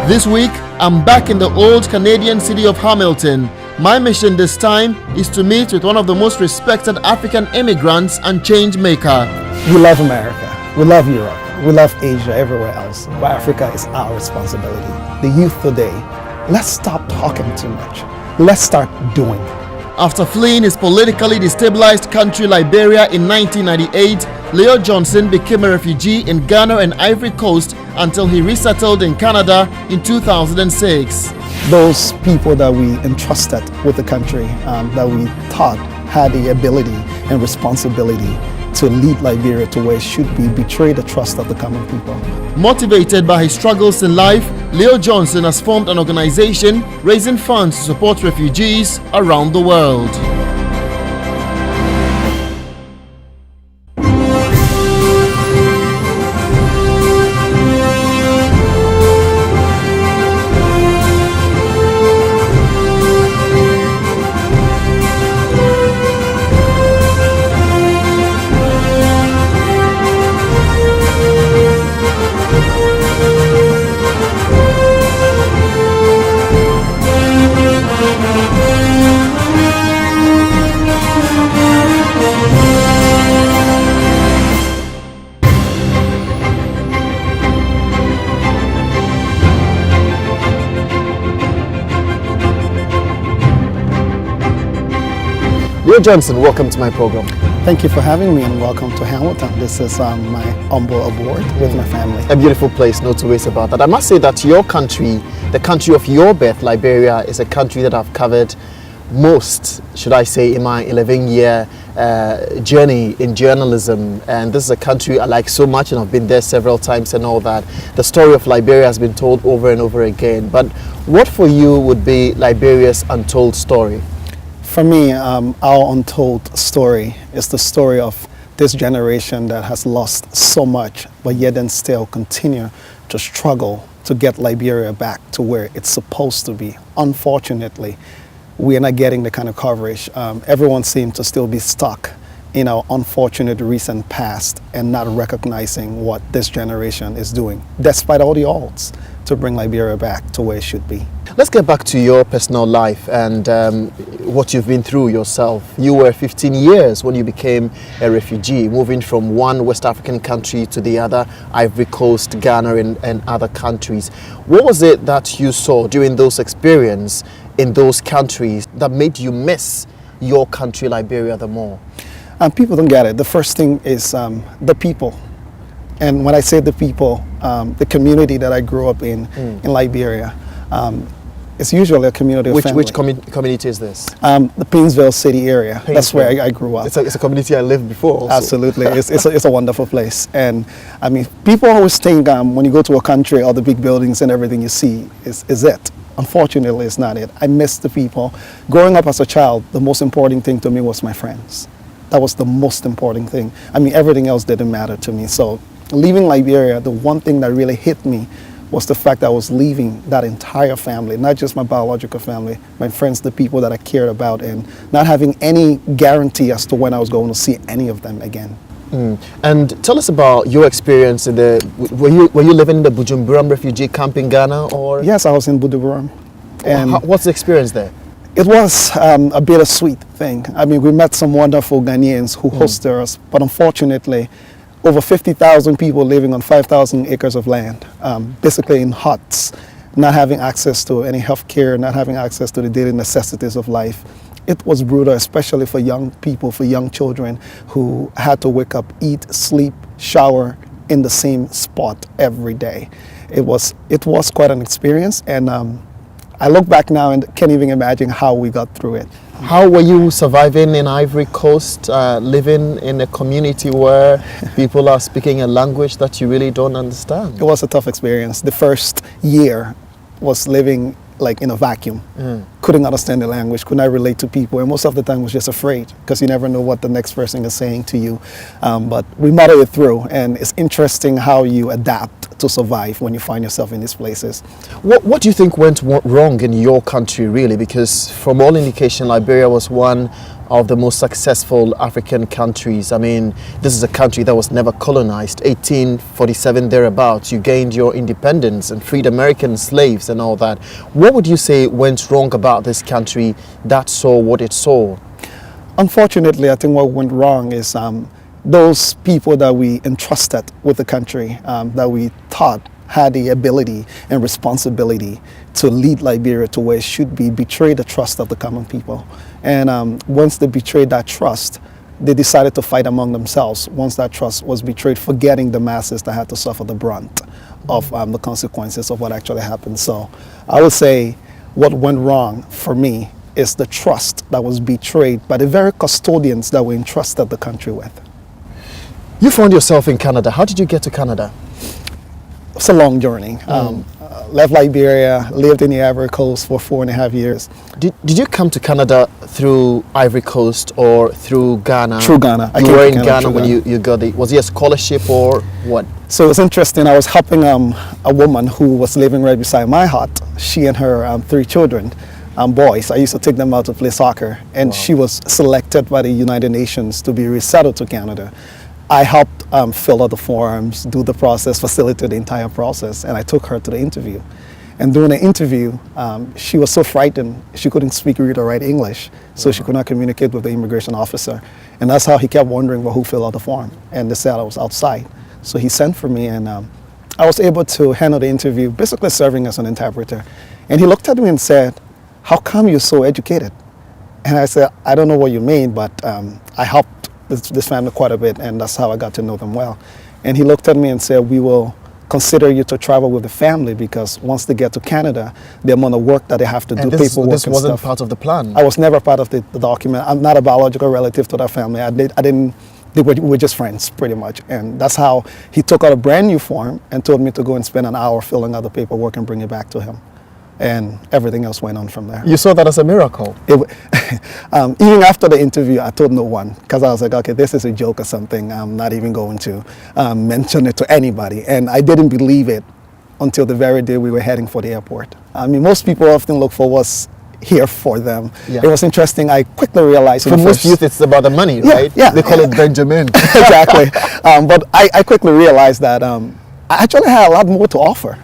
This week, I'm back in the old Canadian city of Hamilton. My mission this time is to meet with one of the most respected African immigrants and change maker. We love America, we love Europe, we love Asia, everywhere else. But Africa is our responsibility. The youth today, let's stop talking too much. Let's start doing. After fleeing his politically destabilized country Liberia in 1998, Leo Johnson became a refugee in Ghana and Ivory Coast until he resettled in Canada in 2006. Those people that we entrusted with the country, that we thought had the ability and responsibility to lead Liberia to where it should be, betrayed the trust of the common people. Motivated by his struggles in life, Leo Johnson has formed an organization raising funds to support refugees around the world. Leo Johnson, welcome to my program. Thank you for having me and welcome to Hamilton. This is my humble abode with my family. A beautiful place, no two ways about that. I must say that your country, the country of your birth, Liberia, is a country that I've covered most, should I say, in my 11-year journey in journalism. And this is a country I like so much, and I've been there several times and all that. The story of Liberia has been told over and over again. But what for you would be Liberia's untold story? For me, our untold story is the story of this generation that has lost so much, but yet and still continue to struggle to get Liberia back to where it's supposed to be. Unfortunately, we are not getting the kind of coverage. Everyone seems to still be stuck in our unfortunate recent past and not recognizing what this generation is doing, despite all the odds, to bring Liberia back to where it should be. Let's get back to your personal life and what you've been through yourself. You were 15 years when you became a refugee, moving from one West African country to the other, Ivory Coast, Ghana, and other countries. What was it that you saw during those experiences in those countries that made you miss your country, Liberia, the more? People don't get it. The first thing is the people. And when I say the people, the community that I grew up in Liberia, it's usually a community of family. Which community is this? The Painesville City area. That's where I grew up. It's a community I lived before also. Absolutely. It's a wonderful place. And I mean, people always think when you go to a country, all the big buildings and everything you see is it. Unfortunately, it's not it. I miss the people. Growing up as a child, the most important thing to me was my friends. That was the most important thing. I mean, everything else didn't matter to me. So leaving Liberia, the one thing that really hit me was the fact that I was leaving that entire family, not just my biological family, my friends, the people that I cared about, and not having any guarantee as to when I was going to see any of them again. And tell us about your experience in were you living in the Bujumbura refugee camp in Ghana, or? Yes, I was in Bujumbura. And what's the experience there? It was a bittersweet thing. I mean, we met some wonderful Ghanaians who hosted us, but unfortunately, over 50,000 people living on 5,000 acres of land, basically in huts, not having access to any health care, not having access to the daily necessities of life. It was brutal, especially for young people, for young children who had to wake up, eat, sleep, shower in the same spot every day. It was quite an experience, and I look back now and can't even imagine how we got through it. How were you surviving in Ivory Coast, living in a community where people are speaking a language that you really don't understand? It was a tough experience. The first year was living like in a vacuum. Couldn't understand the language, could not relate to people, and most of the time was just afraid because you never know what the next person is saying to you. But we muddled it through, and it's interesting how you adapt to survive when you find yourself in these places. What do you think went wrong in your country, really? Because from all indication, Liberia was one of the most successful African countries. I mean, this is a country that was never colonized. 1847 thereabouts, you gained your independence and freed American slaves and all that. What would you say went wrong about this country that saw what it saw? Unfortunately, I think what went wrong is those people that we entrusted with the country, that we thought had the ability and responsibility to lead Liberia to where it should be, betrayed the trust of the common people. And once they betrayed that trust, they decided to fight among themselves. Once that trust was betrayed, forgetting the masses that had to suffer the brunt of the consequences of what actually happened. So I would say what went wrong for me is the trust that was betrayed by the very custodians that we entrusted the country with. You found yourself in Canada. How did you get to Canada? It's a long journey. Left Liberia, lived in the Ivory Coast for 4.5 years. Did you come to Canada through Ivory Coast or through Ghana? Through Ghana. You were in Ghana when you got the, was it a scholarship or what? So it was interesting. I was helping a woman who was living right beside my hut. She and her 3 children, boys. I used to take them out to play soccer. And Wow. she was selected by the United Nations to be resettled to Canada. I helped fill out the forms, do the process, facilitate the entire process, and I took her to the interview. And during the interview, she was so frightened, she couldn't speak, read, or write English, so she could not communicate with the immigration officer. And that's how he kept wondering, well, who filled out the form? And they said I was outside. So he sent for me, and I was able to handle the interview, basically serving as an interpreter. And he looked at me and said, how come you're so educated? And I said, I don't know what you mean, but I helped this family quite a bit, and that's how I got to know them well. And he looked at me and said, we will consider you to travel with the family, because once they get to Canada, the amount of work that they have to do, paperwork this and wasn't stuff. part of the plan. I was never part of the document. I'm not a biological relative to that family. We were just friends, pretty much. And that's how he took out a brand new form and told me to go and spend an hour filling out the paperwork and bring it back to him. And everything else went on from there. You saw that as a miracle. Even after the interview, I told no one, because I was like, okay, this is a joke or something. I'm not even going to mention it to anybody. And I didn't believe it until the very day we were heading for the airport. I mean, most people often look for what's here for them. Yeah. It was interesting. I quickly realized... For most youth, it's about the money, right? Yeah. They call it Benjamin. Exactly. But I quickly realized that I actually had a lot more to offer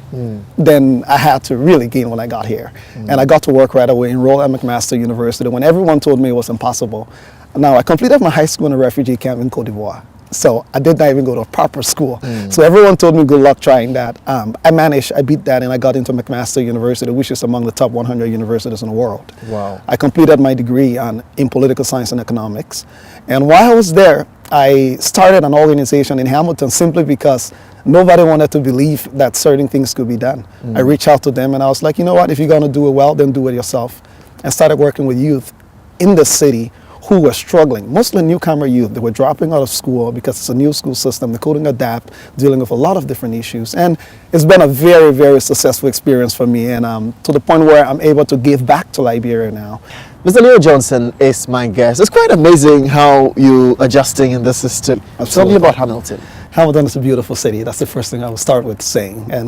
than I had to really gain when I got here. And I got to work right away, enrolled at McMaster University when everyone told me it was impossible. Now, I completed my high school in a refugee camp in Cote d'Ivoire. So I did not even go to a proper school. So everyone told me good luck trying that. I beat that, and I got into McMaster University, which is among the top 100 universities in the world. Wow. I completed my degree in political science and economics. And while I was there, I started an organization in Hamilton simply because nobody wanted to believe that certain things could be done. I reached out to them and I was like, you know what, if you're going to do it well, then do it yourself. And started working with youth in the city who were struggling, mostly newcomer youth. They were dropping out of school because it's a new school system. They couldn't adapt, dealing with a lot of different issues. And it's been a very, very successful experience for me, and to the point where I'm able to give back to Liberia now. Mr. Leo Johnson is my guest. It's quite amazing how you adjusting in the system. Absolutely. Tell me about Hamilton. Hamilton is a beautiful city. That's the first thing I will start with saying. And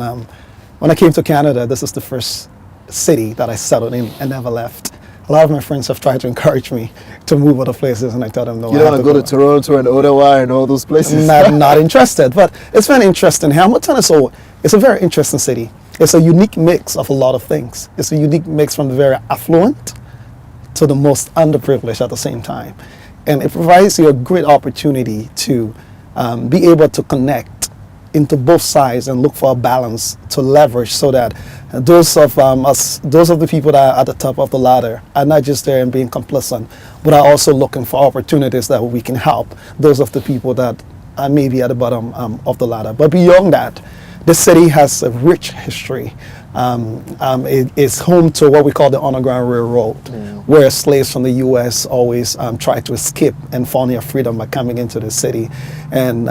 when I came to Canada, this is the first city that I settled in and never left. A lot of my friends have tried to encourage me to move other places, and I tell them no. You don't want to go to Toronto and Ottawa and all those places? Not interested, but it's very interesting. Hamilton it's a very interesting city. It's a unique mix of a lot of things. It's a unique mix from the very affluent to the most underprivileged at the same time. And it provides you a great opportunity to be able to connect into both sides and look for a balance to leverage, so that those of the people that are at the top of the ladder are not just there and being complacent, but are also looking for opportunities that we can help those of the people that are maybe at the bottom of the ladder. But beyond that, the city has a rich history. It is home to what we call the Underground Railroad, where slaves from the U.S. always tried to escape and found their freedom by coming into the city. And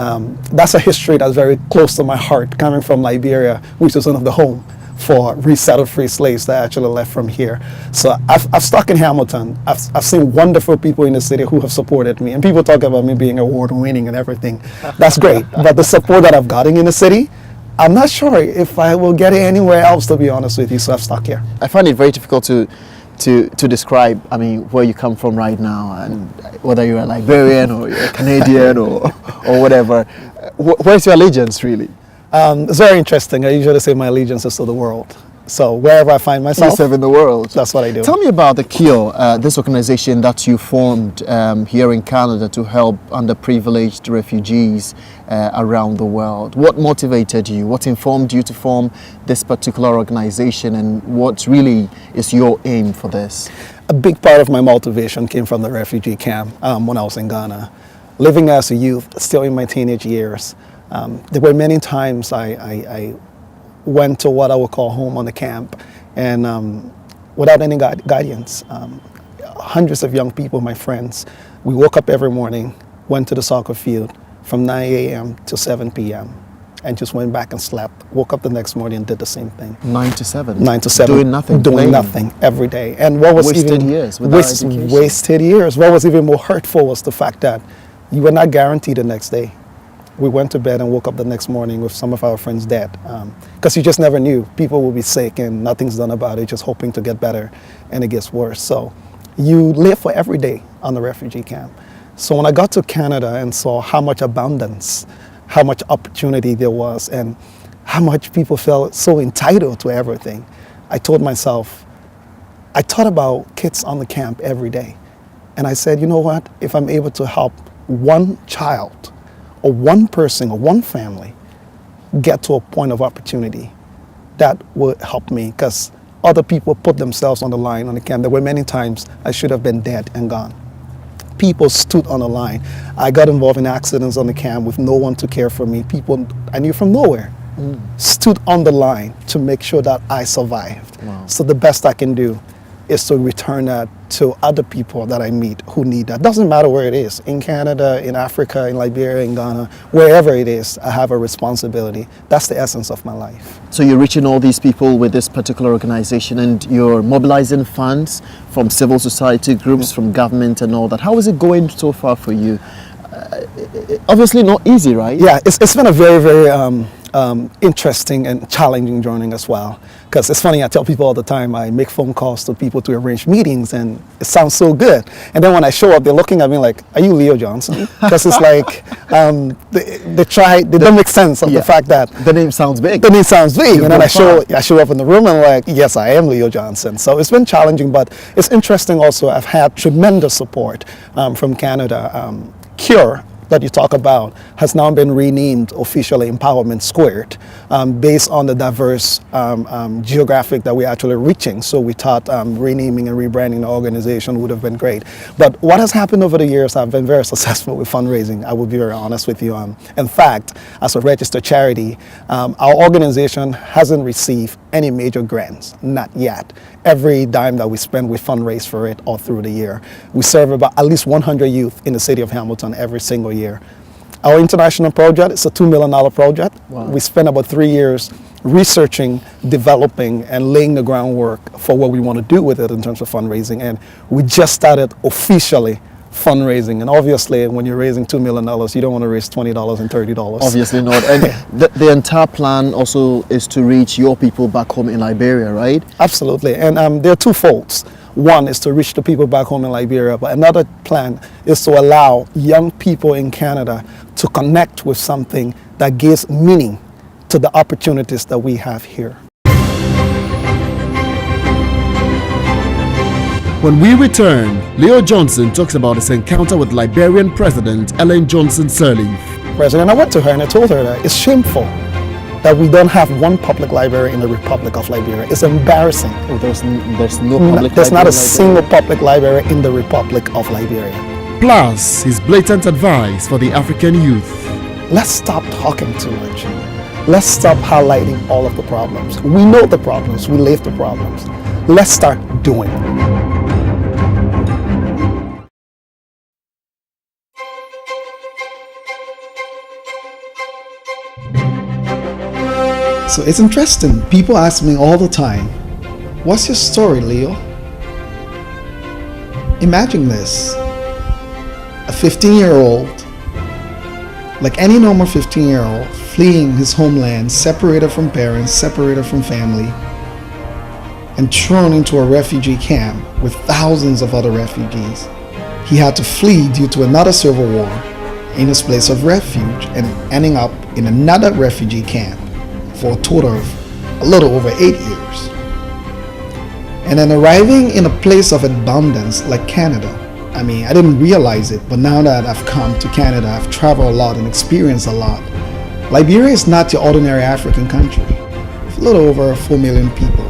that's a history that's very close to my heart, coming from Liberia, which is one of the home for resettled free slaves that actually left from here. So I've stuck in Hamilton. I've seen wonderful people in the city who have supported me. And people talk about me being award-winning and everything. That's great. But the support that I've gotten in the city, I'm not sure if I will get it anywhere else, to be honest with you, so I've stuck here. I find it very difficult to to describe, I mean, where you come from right now, and whether you're a Liberian or you're a Canadian or whatever. Where's your allegiance, really? It's very interesting. I usually say my allegiance is to the world. So wherever I find myself, You serve in the world. that's what I do. Tell me about the Cure, this organization that you formed here in Canada to help underprivileged refugees around the world. What motivated you? What informed you to form this particular organization, and what really is your aim for this? A big part of my motivation came from the refugee camp when I was in Ghana. Living as a youth, still in my teenage years, there were many times I went to what I would call home on the camp, and without any guidance. Hundreds of young people, my friends, we woke up every morning, went to the soccer field from 9 a.m. to 7 p.m. and just went back and slept. Woke up the next morning and did the same thing. 9 to 7? 9 to 7. Doing nothing? Doing playing. nothing every day. And what was Wasted even years without education. wasted years. What was even more hurtful was the fact that you were not guaranteed the next day. We went to bed and woke up the next morning with some of our friends dead, because you just never knew. People will be sick and nothing's done about it, just hoping to get better, and it gets worse. So you live for every day on the refugee camp. So when I got to Canada and saw how much abundance, how much opportunity there was, and how much people felt so entitled to everything, I told myself, I thought about kids on the camp every day. And I said, you know what, if I'm able to help one child or one person or one family get to a point of opportunity, that would help me, because other people put themselves on the line on the camp. There were many times I should have been dead and gone. People stood on the line. I got involved in accidents on the camp with no one to care for me. People I knew from nowhere stood on the line to make sure that I survived. Wow. So the best I can do is to return that to other people that I meet who need that. Doesn't matter where it is, in Canada, in Africa, in Liberia, in Ghana, wherever it is, I have a responsibility. That's the essence of my life. So you're reaching all these people with this particular organization, and you're mobilizing funds from civil society groups, from government and all that. How is it going so far for you? Obviously not easy, right? Yeah, it's been a very, very interesting and challenging journey as well. Because it's funny, I tell people all the time, I make phone calls to people to arrange meetings, and it sounds so good. And then when I show up, they're looking at me like, are you Leo Johnson? Because it's like, they don't make sense of the fact that the name sounds big. The name sounds big. You've And then gone I show up in the room and like, yes, I am Leo Johnson. So it's been challenging, but it's interesting also. I've had tremendous support from Canada. Cure, that you talk about, has now been renamed officially Empowerment Squared, based on the diverse geographic that we're actually reaching. So we thought renaming and rebranding the organization would have been great. But what has happened over the years, I've been very successful with fundraising. I will be very honest with you. In fact, as a registered charity, our organization hasn't received any major grants, not yet. Every dime that we spend, we fundraise for it all through the year. We serve about at least 100 youth in the city of Hamilton every single year. Our international project is a $2 million project. Wow. We spent about 3 years researching, developing, and laying the groundwork for what we want to do with it in terms of fundraising. And we just started officially fundraising. And obviously, when you're raising $2 million, you don't want to raise $20 and $30. Obviously not. And the entire plan also is to reach your people back home in Liberia, right? Absolutely. And there are two folds. One is to reach the people back home in Liberia, but another plan is to allow young people in Canada to connect with something that gives meaning to the opportunities that we have here. When we return, Leo Johnson talks about his encounter with Liberian President Ellen Johnson Sirleaf. President, I went to her and I told her that it's shameful that we don't have one public library in the Republic of Liberia. It's embarrassing. Oh, there's no public There's not library a in single public library in the Republic of Liberia. Plus, his blatant advice for the African youth. Let's stop talking too much. Let's stop highlighting all of the problems. We know the problems, we live the problems. Let's start doing. So it's interesting. People ask me all the time, what's your story, Leo? Imagine this. A 15-year-old, like any normal 15-year-old, fleeing his homeland, separated from parents, separated from family, and thrown into a refugee camp with thousands of other refugees. He had to flee due to another civil war in his place of refuge and ending up in another refugee camp for a total of a little over 8 years. And then arriving in a place of abundance like Canada. I mean, I didn't realize it, but now that I've come to Canada, I've traveled a lot and experienced a lot. Liberia is not your ordinary African country. It's a little over 4 million people.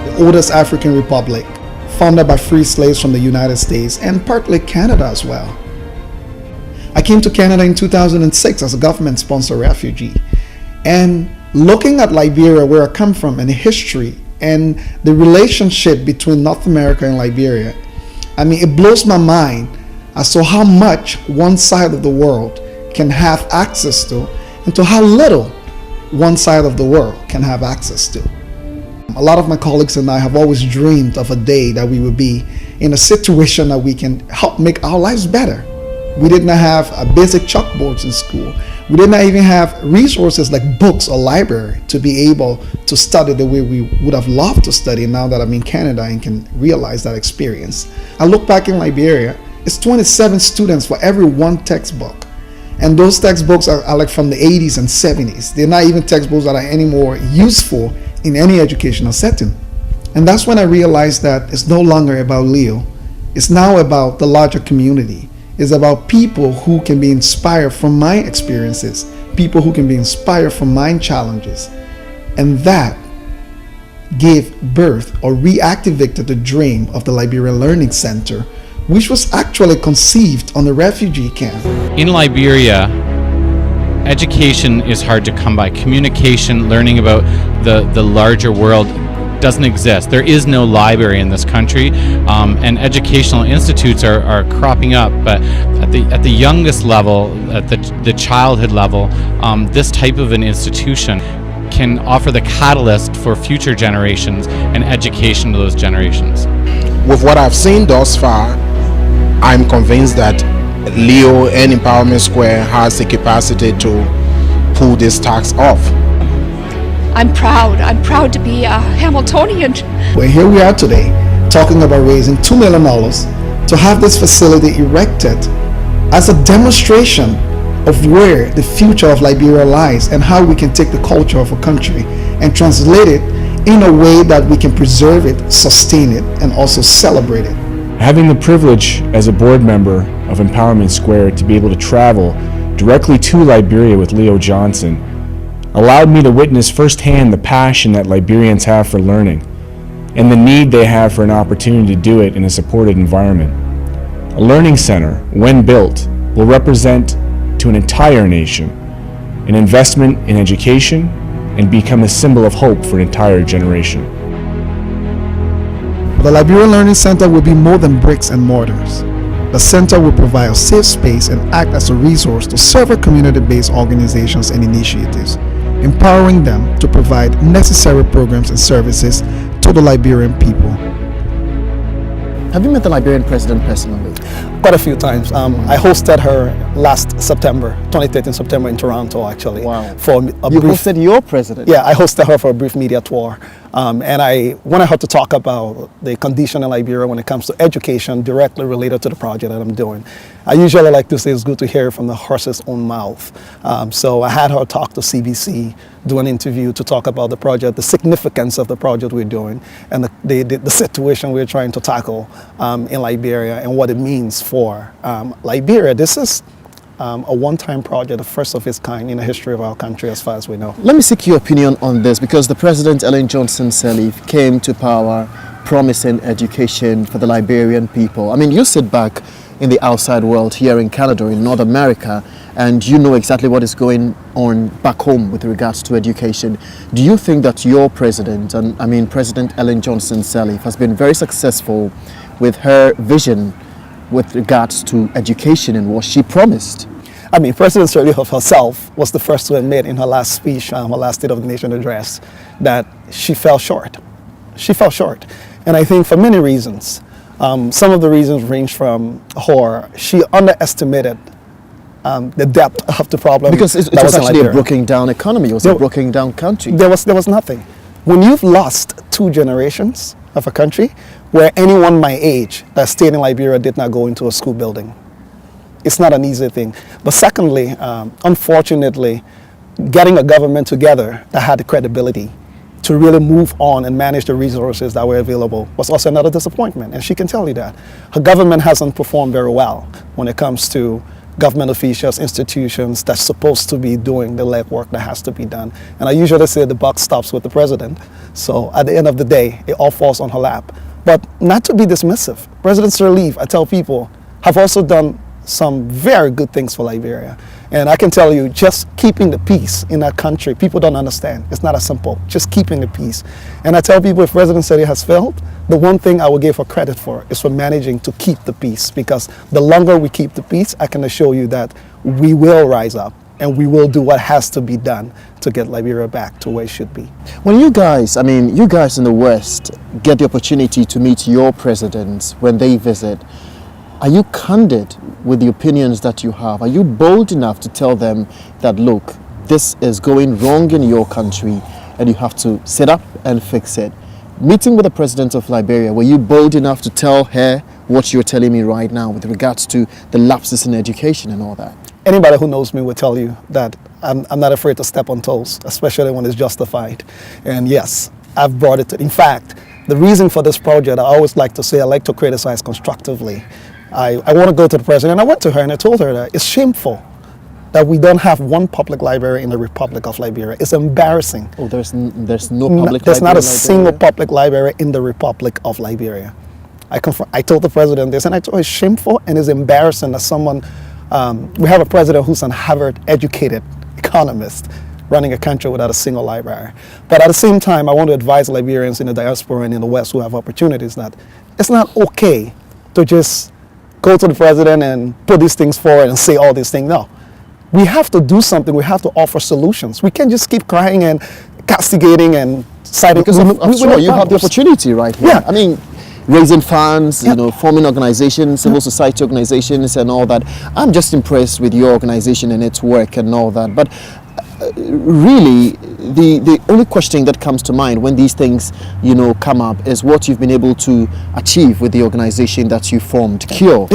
The oldest African republic, founded by free slaves from the United States and partly Canada as well. I came to Canada in 2006 as a government-sponsored refugee. And looking at Liberia, where I come from, and the history and the relationship between North America and Liberia, I mean, it blows my mind as to how much one side of the world can have access to and to how little one side of the world can have access to. A lot of my colleagues and I have always dreamed of a day that we would be in a situation that we can help make our lives better. We didn't have a basic chalkboards in school. We did not even have resources like books or library to be able to study the way we would have loved to study now that I'm in Canada and can realize that experience. I look back in Liberia, it's 27 students for every one textbook. And those textbooks are like from the 80s and 70s. They're not even textbooks that are any more useful in any educational setting. And that's when I realized that it's no longer about Leo. It's now about the larger community. It's about people who can be inspired from my experiences, people who can be inspired from my challenges. And that gave birth or reactivated the dream of the Liberian Learning Center, which was actually conceived on the refugee camp. In Liberia, education is hard to come by. Communication, learning about the larger world doesn't exist. There is no library in this country, and educational institutes are cropping up, but at the youngest level, at the childhood level, this type of an institution can offer the catalyst for future generations and education to those generations. With what I've seen thus far, I'm convinced that Leo and Empowerment Square has the capacity to pull this task off. I'm proud to be a Hamiltonian. Well, here we are today talking about raising $2 million to have this facility erected as a demonstration of where the future of Liberia lies and how we can take the culture of a country and translate it in a way that we can preserve it, sustain it, and also celebrate it. Having the privilege as a board member of Empowerment Square to be able to travel directly to Liberia with Leo Johnson allowed me to witness firsthand the passion that Liberians have for learning and the need they have for an opportunity to do it in a supported environment. A learning center, when built, will represent to an entire nation an investment in education and become a symbol of hope for an entire generation. The Liberian Learning Center will be more than bricks and mortars. The center will provide a safe space and act as a resource to several community-based organizations and initiatives, empowering them to provide necessary programs and services to the Liberian people. Have you met the Liberian president personally? Quite a few times. I hosted her last September, 2013 September in Toronto, actually. Wow. For a You brief, hosted your president? Yeah, I hosted her for a brief media tour. And I wanted her to talk about the condition in Liberia when it comes to education directly related to the project that I'm doing. I usually like to say it's good to hear it from the horse's own mouth. So I had her talk to CBC, do an interview to talk about the project, the significance of the project we're doing, and the situation we're trying to tackle in Liberia and what it means for Liberia. This is a one-time project, the first of its kind in the history of our country as far as we know. Let me seek your opinion on this, because the President Ellen Johnson Sirleaf came to power promising education for the Liberian people. I mean, you sit back in the outside world here in Canada, in North America, and you know exactly what is going on back home with regards to education. Do you think that your president, and I mean President Ellen Johnson Sirleaf, has been very successful with her vision with regards to education and what she promised? I mean, President Sirleaf herself was the first to admit in her last speech, her last State of the Nation address, that she fell short. She fell short. And I think for many reasons. Some of the reasons range from she underestimated the depth of the problem. Because it was actually a broken down economy, it was a broken down country. There was nothing. When you've lost 2 generations, of a country where anyone my age that stayed in Liberia did not go into a school building. It's not an easy thing. But secondly, unfortunately, getting a government together that had the credibility to really move on and manage the resources that were available was also another disappointment, and she can tell you that. Her government hasn't performed very well when it comes to government officials, institutions that's supposed to be doing the legwork that has to be done. And I usually say the buck stops with the president. So at the end of the day, it all falls on her lap. But not to be dismissive. President Sirleaf, I tell people, have also done some very good things for Liberia. And I can tell you, just keeping the peace in that country, people don't understand. It's not as simple, just keeping the peace. And I tell people, if President Sirleaf has failed, the one thing I will give her credit for is for managing to keep the peace, because the longer we keep the peace, I can assure you that we will rise up and we will do what has to be done to get Liberia back to where it should be. When you guys in the West get the opportunity to meet your presidents when they visit, are you candid with the opinions that you have? Are you bold enough to tell them that, look, this is going wrong in your country and you have to sit up and fix it? Meeting with the president of Liberia, were you bold enough to tell her what you're telling me right now with regards to the lapses in education and all that? Anybody who knows me will tell you that I'm not afraid to step on toes, especially when it's justified. And yes, I've brought it to, in fact, the reason for this project, I always like to say, I like to criticize constructively. I want to go to the president, and I went to her and I told her that it's shameful that we don't have one public library in the Republic of Liberia. It's embarrassing. Oh, there's no public There's library not a in single Liberia? public library in the Republic of Liberia. I told the president this, and I told her it's shameful and it's embarrassing that someone, we have a president who's an Harvard-educated economist running a country without a single library. But at the same time, I want to advise Liberians in the diaspora and in the West who have opportunities that it's not okay to just go to the president and put these things forward and say all these things. No, we have to do something. We have to offer solutions. We can't just keep crying and castigating and citing. Because you have the opportunity right here. Yeah. I mean, raising funds, forming organizations, civil society organizations and all that. I'm just impressed with your organization and its work and all that. But really, the only question that comes to mind when these things, come up is what you've been able to achieve with the organization that you formed, CURE,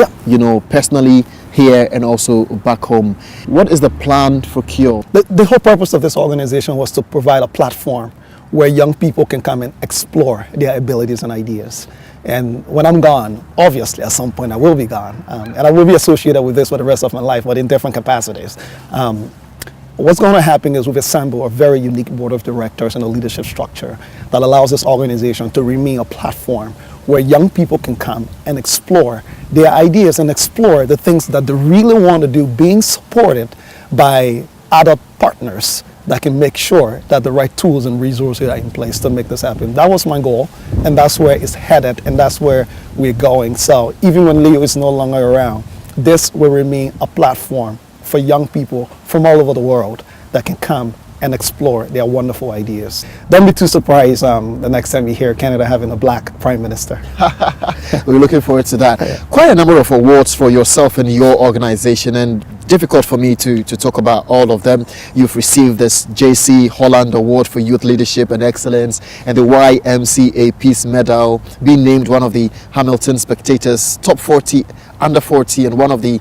personally here and also back home. What is the plan for CURE? The whole purpose of this organization was to provide a platform where young people can come and explore their abilities and ideas. And when I'm gone, obviously at some point I will be gone, and I will be associated with this for the rest of my life, but in different capacities. What's going to happen is we've assembled a very unique board of directors and a leadership structure that allows this organization to remain a platform where young people can come and explore their ideas and explore the things that they really want to do, being supported by other partners that can make sure that the right tools and resources are in place to make this happen. That was my goal, and that's where it's headed, and that's where we're going. So even when Leo is no longer around, this will remain a platform for young people from all over the world that can come and explore their wonderful ideas. Don't be too surprised the next time you hear Canada having a black prime minister. We're looking forward to that. Quite a number of awards for yourself and your organization, and difficult for me to talk about all of them. You've received this JC Holland Award for Youth Leadership and Excellence and the YMCA Peace Medal, being named one of the Hamilton Spectator's top 40 under 40 and one of the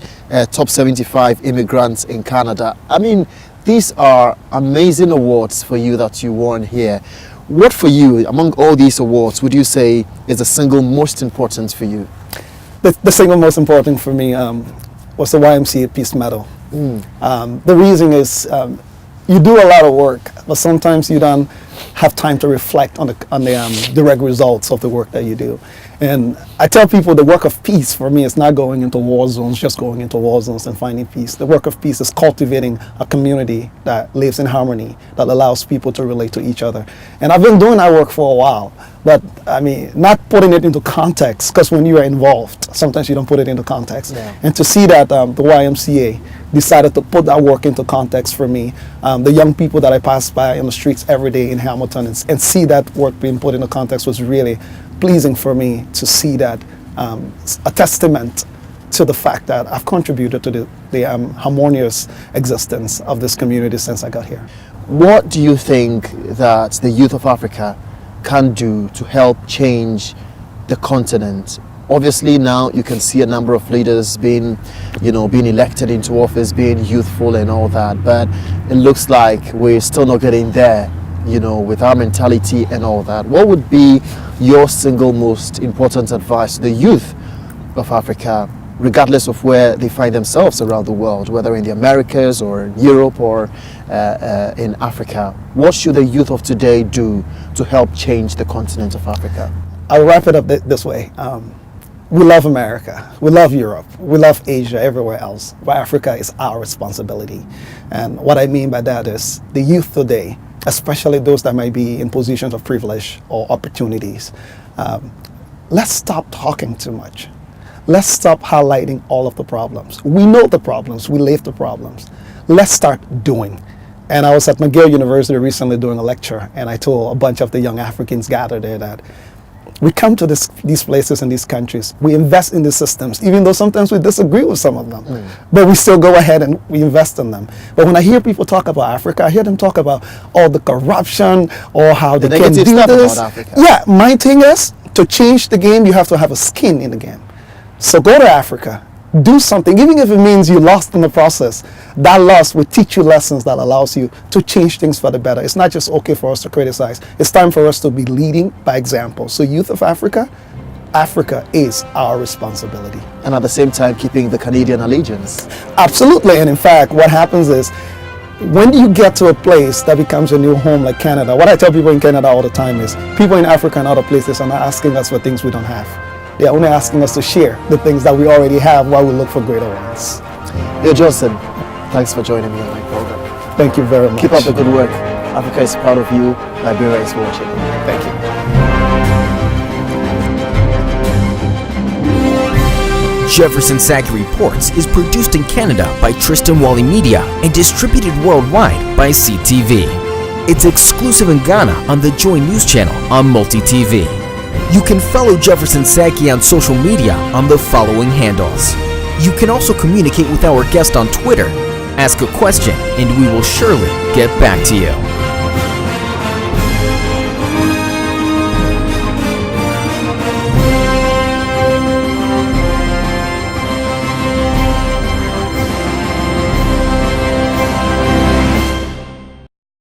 top 75 immigrants in Canada. I mean, these are amazing awards for you that you won here. What for you, among all these awards, would you say is the single most important for you? The single most important for me was the YMCA Peace Medal. The reason is you do a lot of work, but sometimes you don't have time to reflect on the direct results of the work that you do. And I tell people the work of peace for me is not going into war zones, just going into war zones and finding peace. The work of peace is cultivating a community that lives in harmony, that allows people to relate to each other. And I've been doing that work for a while, but I mean, not putting it into context, because when you are involved, sometimes you don't put it into context. Yeah. And to see that the YMCA decided to put that work into context for me, the young people that I pass by in the streets every day in Hamilton and see that work being put into context was really pleasing for me to see that a testament to the fact that I've contributed to the harmonious existence of this community since I got here. What do you think that the youth of Africa can do to help change the continent? Obviously now you can see a number of leaders being elected into office, being youthful and all that, but it looks like we're still not getting there, with our mentality and all that. What would be your single most important advice to the youth of Africa, regardless of where they find themselves around the world, whether in the Americas or in Europe or in Africa? What should the youth of today do to help change the continent of Africa? I'll wrap it up this way. We love America, we love Europe, we love Asia, everywhere else, but Africa is our responsibility. And what I mean by that is the youth today, especially those that might be in positions of privilege or opportunities, let's stop talking too much. Let's stop highlighting all of the problems. We know the problems, we live the problems. Let's start doing. And I was at McGill University recently doing a lecture, and I told a bunch of the young Africans gathered there that we come to these places and these countries, we invest in the systems, even though sometimes we disagree with some of them, but we still go ahead and we invest in them. But when I hear people talk about Africa, I hear them talk about all the corruption or how they can do this. Yeah, my thing is, to change the game, you have to have a skin in the game. So go to Africa, do something, even if it means you lost in the process. That loss will teach you lessons that allows you to change things for the better. It's not just okay for us to criticize. It's time for us to be leading by example. So youth of Africa, Africa is our responsibility. And at the same time, keeping the Canadian allegiance. Absolutely. And in fact, what happens is, when you get to a place that becomes your new home like Canada, what I tell people in Canada all the time is, people in Africa and other places are not asking us for things we don't have. They're only asking us to share the things that we already have while we look for greater ones. Leo Johnson, thanks for joining me on my program. Thank you very much. Keep up the good work. Africa is proud of you. Liberia is watching. Thank you. Jefferson Reports is produced in Canada by Tristan Wally Media and distributed worldwide by CTV. It's exclusive in Ghana on the Joy News channel on Multi-TV. You can follow Jefferson Saki on social media on the following handles. You can also communicate with our guest on Twitter. Ask a question and we will surely get back to you.